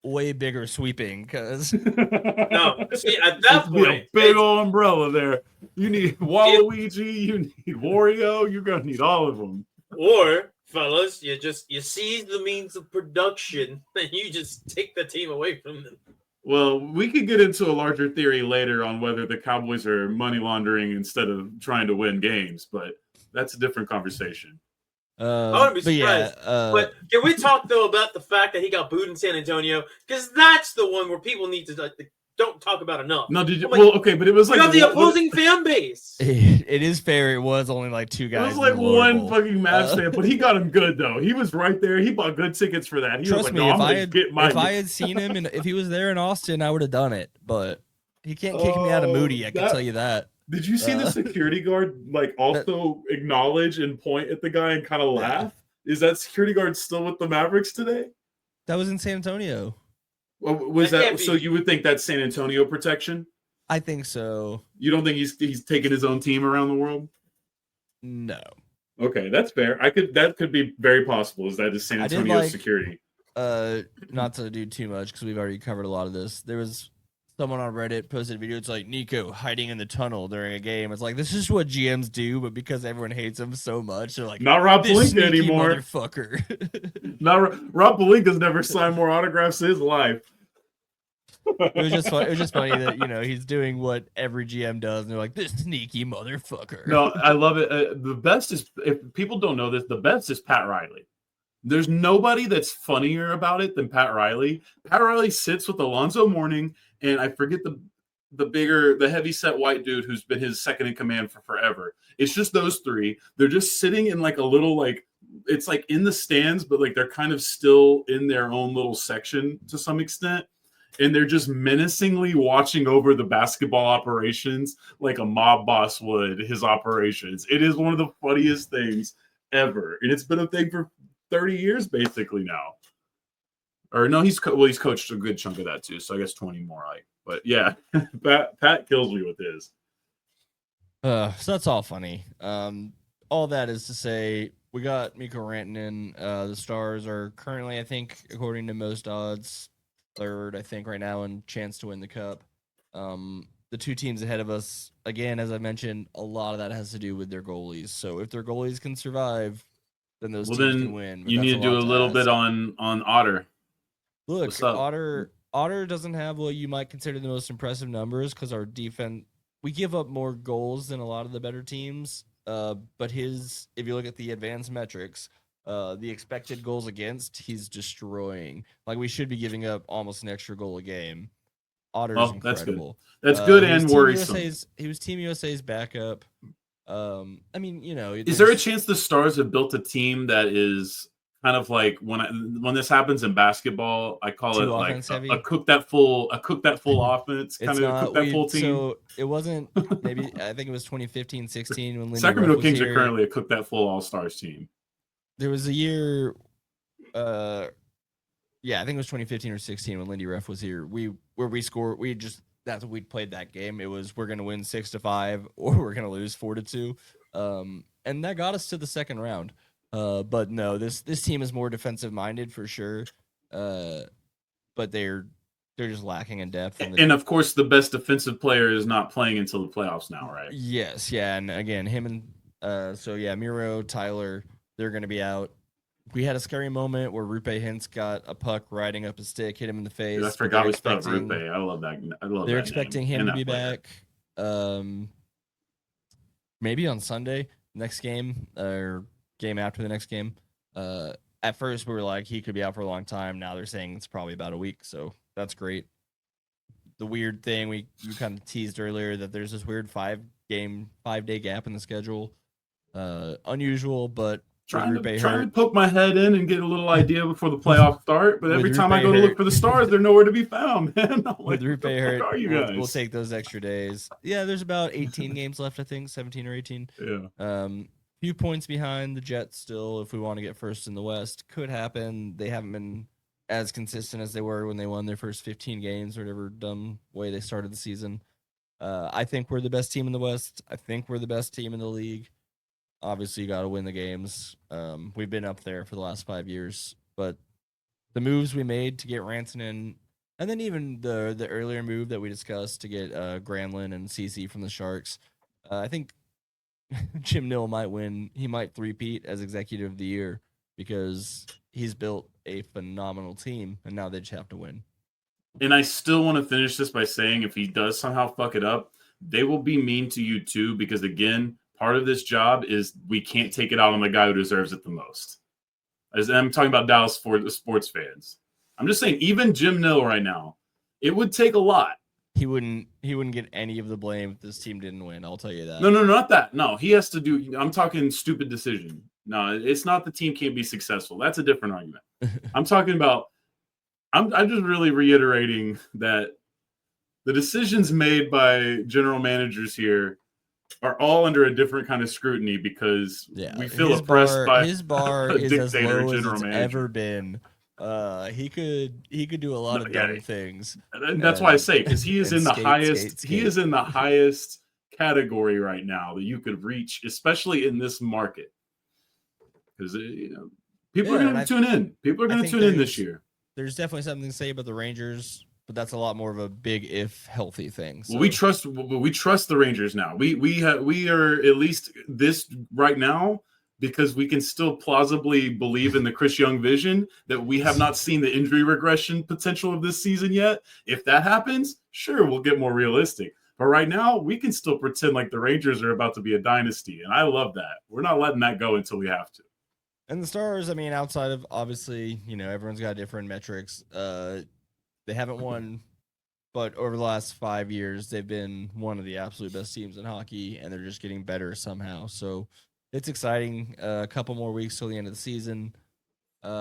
way bigger sweeping, because... No, see, at that point... a big old umbrella there. You need Waluigi, you need Wario, you're going to need all of them. Or, fellas, you seize the means of production and you just take the team away from them. Well, we could get into a larger theory later on whether the Cowboys are money laundering instead of trying to win games, but that's a different conversation. I wouldn't be surprised. But can we talk, though, about the fact that he got booed in San Antonio? Because that's the one where people need to don't talk about enough. No, did you? Well, okay, but it was like you have the opposing fan base. It is fair. It was only like two guys. It was like one fucking Mavs fan, but he got him good though. He was right there. He bought good tickets for that. He Trust was like, me, no, if I had seen him and if he was there in Austin, I would have done it. But he can't kick me out of Moody. I can tell you that. Did you see the security guard also acknowledge and point at the guy and kind of laugh? Is that security guard still with the Mavericks today? That was in San Antonio. Was that so? You would think that's San Antonio protection? I think so. You don't think he's taking his own team around the world? No. Okay, that's fair. That could be very possible. Is that is San Antonio security? Not to do too much because we've already covered a lot of this. There was someone on Reddit posted a video. It's like Nico hiding in the tunnel during a game. It's like, this is what GMs do, but because everyone hates him so much, they're like, not Rob Pelinka anymore, motherfucker. Rob Pelinka's never signed more autographs in his life. It was just funny that he's doing what every GM does, and they're like, this sneaky motherfucker. No, I love it. The best is, if people don't know this, the best is Pat Riley. There's nobody that's funnier about it than Pat Riley. Pat Riley sits with Alonzo Mourning, and I forget the heavy-set white dude who's been his second in command for forever. It's just those three. They're just sitting in like a little it's like in the stands, but like they're kind of still in their own little section to some extent. And they're just menacingly watching over the basketball operations like a mob boss would his operations. It is one of the funniest things ever. And it's been a thing for 30 years basically now. Or no, he's coached a good chunk of that too. So I guess 20 more. But yeah, Pat kills me with his. So that's all funny. All that is to say, we got Mikko Rantanen. The Stars are currently, I think, according to most odds, third, I think, right now, in chance to win the cup. The two teams ahead of us, again, as I mentioned, a lot of that has to do with their goalies. So if their goalies can survive, then those teams can win. But you need to do a little bit on Otter. Look, Otter doesn't have what you might consider the most impressive numbers because our defense, we give up more goals than a lot of the better teams. But if you look at the advanced metrics, the expected goals against, he's destroying. Like, we should be giving up almost an extra goal a game. Otter's incredible. That's good and worrisome. He was Team USA's backup. I mean, is there a chance the Stars have built a team that is kind of like when this happens in basketball, I call it like a cook that full offense, kind of cook that full team. So it wasn't maybe I think it was 2015-16 when Lindy Sacramento Ruff Kings was are currently a cook that full All-Stars team. There was a year, yeah, I think it was 2015 or 16 when Lindy Ruff was here. That's what we played that game. It was we're gonna win 6-5 or we're gonna lose 4-2, and that got us to the second round. But no, this team is more defensive minded for sure. But they're just lacking in depth. And of course, the best defensive player is not playing until the playoffs now, right? Yes, yeah, and again, him and Miro, Tyler, they're gonna be out. We had a scary moment where Rupe Hintz got a puck riding up his stick, hit him in the face. Dude, I forgot we spelled Rupe. I love that. They're expecting him to be back. Maybe on Sunday, next game or game after the next game. At first, we were like, he could be out for a long time. Now they're saying it's probably about a week, so that's great. The weird thing you kind of teased earlier that there's this weird 5-day gap in the schedule. Unusual, but trying to poke my head in and get a little idea before the playoffs start. But every time I go to look for the Stars, they're nowhere to be found, man. With Rupe hurt, we'll take those extra days. Yeah, there's about 18 games left, I think, 17 or 18. Yeah. Few points behind the Jets still. If we want to get first in the West, could happen. They haven't been as consistent as they were when they won their first 15 games or whatever dumb way they started the season. I think we're the best team in the West. I think we're the best team in the league. Obviously, you got to win the games. We've been up there for the last 5 years, but the moves we made to get Rantanen, and then even the earlier move that we discussed to get Granlund and Ceez from the Sharks, I think Jim Nill might win. He might three-peat as Executive of the Year because he's built a phenomenal team, and now they just have to win. And I still want to finish this by saying if he does somehow fuck it up, they will be mean to you too because, again, part of this job is we can't take it out on the guy who deserves it the most. As I'm talking about Dallas sports fans. I'm just saying, even Jim Nill right now, it would take a lot. He wouldn't get any of the blame if this team didn't win. I'll tell you that. No, not that. No, he has to do. I'm talking stupid decision. No, it's not the team can't be successful. That's a different argument. I'm talking about. I'm just really reiterating that the decisions made by general managers here are all under a different kind of scrutiny because we feel oppressed by his bar is as low as it's ever been. He could do a lot of dumb things. And that's why I say because he is in the highest. He is in the highest category right now that you could reach, especially in this market. Because people are going to tune in. People are going to tune in this year. There's definitely something to say about the Rangers, but that's a lot more of a big if healthy thing. So. Well, we trust the Rangers now. We are at least this right now because we can still plausibly believe in the Chris Young vision that we have not seen the injury regression potential of this season yet. If that happens, sure, we'll get more realistic. But right now, we can still pretend like the Rangers are about to be a dynasty, and I love that. We're not letting that go until we have to. And the Stars, I mean, outside of obviously, everyone's got different metrics. They haven't won, but over the last 5 years, they've been one of the absolute best teams in hockey, and they're just getting better somehow. So it's exciting. A couple more weeks till the end of the season.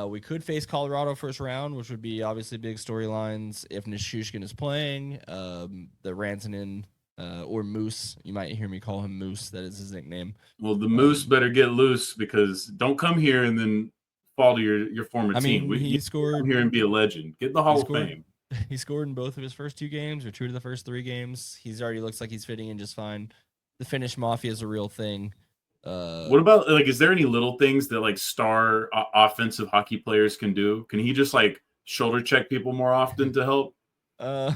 We could face Colorado first round, which would be obviously big storylines if Nichushkin is playing. The Rantanen or Moose, you might hear me call him Moose. That is his nickname. Well, the Moose better get loose because don't come here and then fall to your former team. He scored come here and be a legend. Get the Hall of scored, Fame. He scored in both of his first 2 games, or 2 of the first 3 games. He's already looks like he's fitting in just fine. The Finnish Mafia is a real thing. What about like? Is there any little things that like star offensive hockey players can do? Can he just like shoulder check people more often to help? I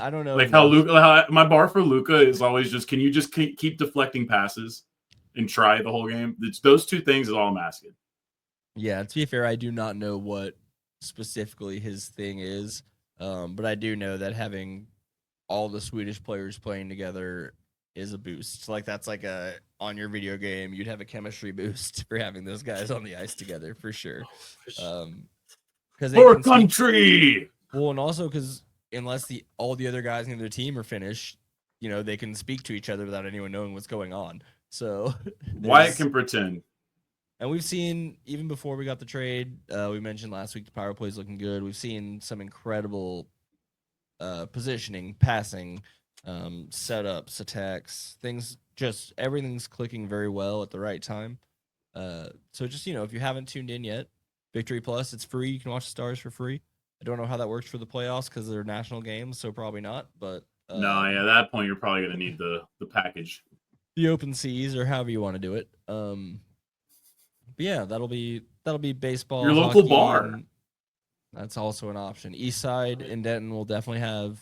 don't know. Like how Luka, my bar for Luka is always just, can you just keep deflecting passes and try the whole game? It's those 2 things is all I'm asking. Yeah, to be fair, I do not know what specifically his thing is, but I do know that having all the Swedish players playing together is a boost. Like that's like on your video game, you'd have a chemistry boost for having those guys on the ice together for sure. Because for country. Well, and also because unless all the other guys in their team are Finnish, they can speak to each other without anyone knowing what's going on. So Wyatt can pretend. And we've seen, even before we got the trade, we mentioned last week the power play is looking good. We've seen some incredible positioning, passing, setups, attacks, everything's clicking very well at the right time. So just, if you haven't tuned in yet, Victory Plus, it's free. You can watch the Stars for free. I don't know how that works for the playoffs because they're national games, so probably not. But no, yeah, at that point you're probably gonna need the package, the open seas, or however you want to do it. But yeah, that'll be baseball. Your local bar. That's also an option. East Side in Denton will definitely have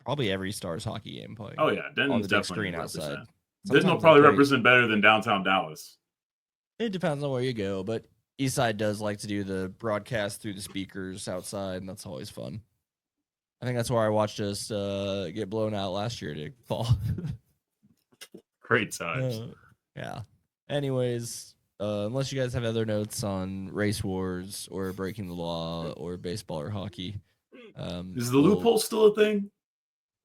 probably every Stars hockey game playing. Oh yeah, Denton's on the big definitely screen outside. Denton will probably represent better than downtown Dallas. It depends on where you go, but East Side does like to do the broadcast through the speakers outside, and that's always fun. I think that's where I watched us get blown out last year to fall. Great times. Yeah. Anyways, unless you guys have other notes on race wars or breaking the law or baseball or hockey. Is the loophole still a thing?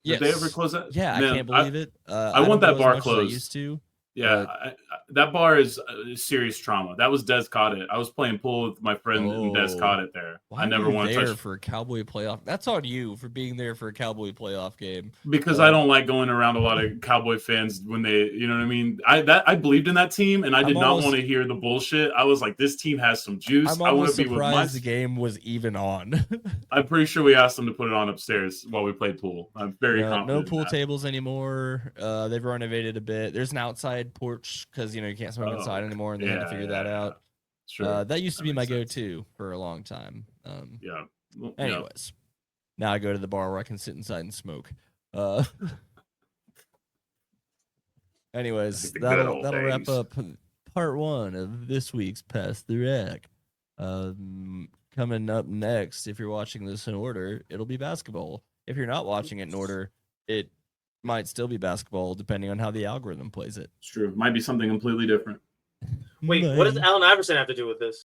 Yes. Did they ever close that? Yeah, Man, I can't believe it. I want that bar closed. I used to. Yeah, that bar is serious trauma. That was Des caught it. I was playing pool with my friend and Des caught it there. Why I never want to touch for a Cowboy playoff. That's on you for being there for a Cowboy playoff game. Because I don't like going around a lot of Cowboy fans when they, you know what I mean. I believed in that team and I did not want to hear the bullshit. I was like, this team has some juice. I want to be with my. The game was even on. I'm pretty sure we asked them to put it on upstairs while we played pool. I'm very confident. No pool tables anymore. They've renovated a bit. There's an outside porch because you can't smoke inside anymore, and they had to figure that out. Sure. That used to be my go-to for a long time. Well, anyways, now I go to the bar where I can sit inside and smoke. Anyways, that'll wrap up part 1 of this week's Pass the Rack. Coming up next, if you're watching this in order, it'll be basketball. If you're not watching it in order, it might still be basketball, depending on how the algorithm plays it. It's true. It might be something completely different. Wait, what does Allen Iverson have to do with this?